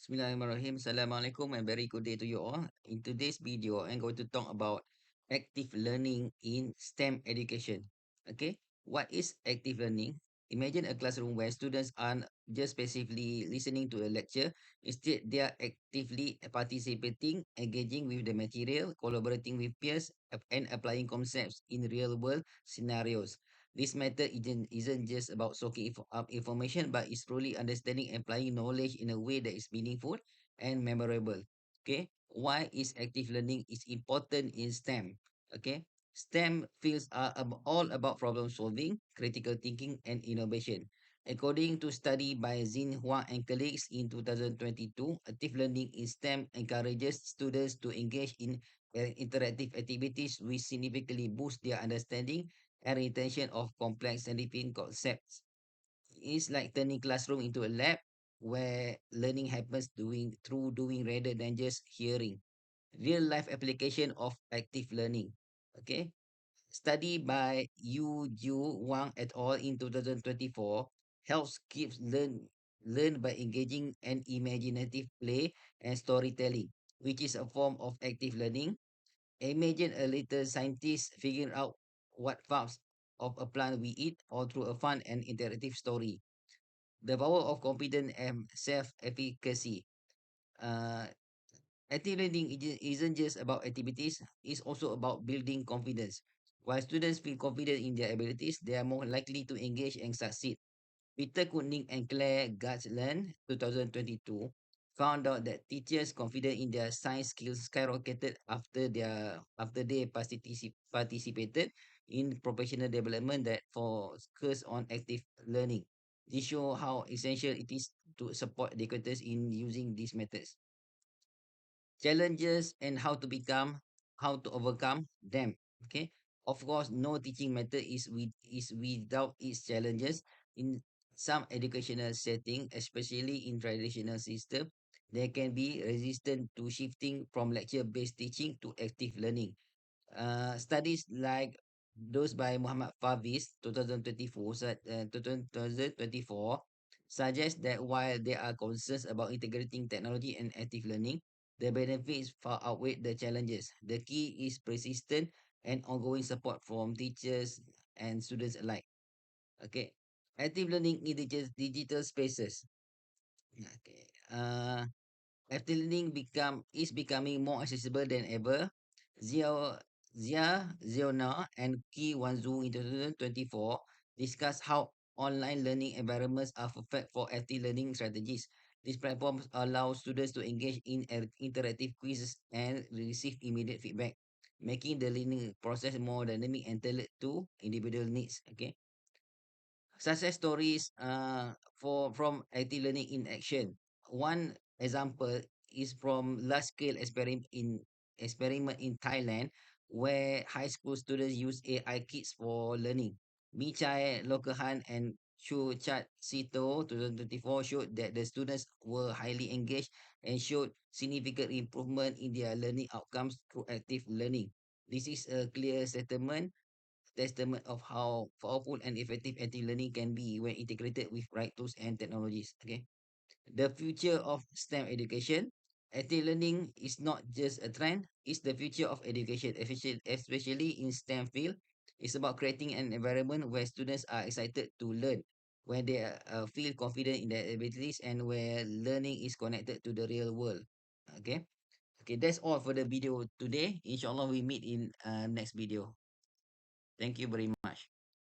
Bismillahirrahmanirrahim. Assalamualaikum and very good day to you all. In today's video, I'm going to talk about active learning in STEM education. Okay, what is active learning? Imagine a classroom where students aren't just passively listening to a lecture. Instead, they are actively participating, engaging with the material, collaborating with peers, and applying concepts in real-world scenarios. This method isn't just about soaking up information, but is truly understanding and applying knowledge in a way that is meaningful and memorable. Okay, why is active learning is important in STEM? Okay, STEM fields are all about problem solving, critical thinking, and innovation. According to study by Xing Huang and colleagues in 2022, active learning in STEM encourages students to engage in interactive activities which significantly boost their understanding and retention of complex scientific concepts. It's like turning classroom into a lab where learning happens doing rather than just hearing. Real life application of active learning. Okay. Study by Xing Wang et al. In 2024 helps kids learn by engaging an imaginative play and storytelling, which is a form of active learning. Imagine a little scientist figuring out what parts of a plant we eat or through a fun and interactive story. The power of confidence and self-efficacy. Uh, Active learning isn't just about activities, it's also about building confidence. While students feel confident in their abilities, they are more likely to engage and succeed. Peter Koenig and Claire Gatland, 2022, found out that teachers confident in their science skills skyrocketed after they participated in professional development that focus on active learning. This show how essential it is to support educators in using these methods. Challenges and how to overcome them. Okay, of course no teaching method is without its challenges. In some educational setting, especially in traditional system, there can be resistance to shifting from lecture based teaching to active learning. Studies like those by Muhammad Favis 2024 2024 suggest that while there are concerns about integrating technology and active learning, the benefits far outweigh the challenges. The key is persistent and ongoing support from teachers and students alike. Okay. Active learning in digital spaces. Okay. After learning is becoming more accessible than ever. Zia Ziona and Ki Wanzu in 2024 discuss how online learning environments are perfect for active learning strategies. These platforms allow students to engage in interactive quizzes and receive immediate feedback, making the learning process more dynamic and tailored to individual needs. Okay. Success stories for from active learning in action. One example is from large scale experiment in Thailand where high school students use AI kits for learning. Mi Chai Lokahan and Chu Chat Sito 2024 showed that the students were highly engaged and showed significant improvement in their learning outcomes through active learning. This is a clear testament of how powerful and effective active learning can be when integrated with right tools and technologies. Okay. The future of STEM education. Active learning is not just a trend, it's the future of education, especially in STEM field. It's about creating an environment where students are excited to learn, where they feel confident in their abilities, and where learning is connected to the real world. Okay. Okay, that's all for the video today. Inshallah, we meet in next video. Thank you very much.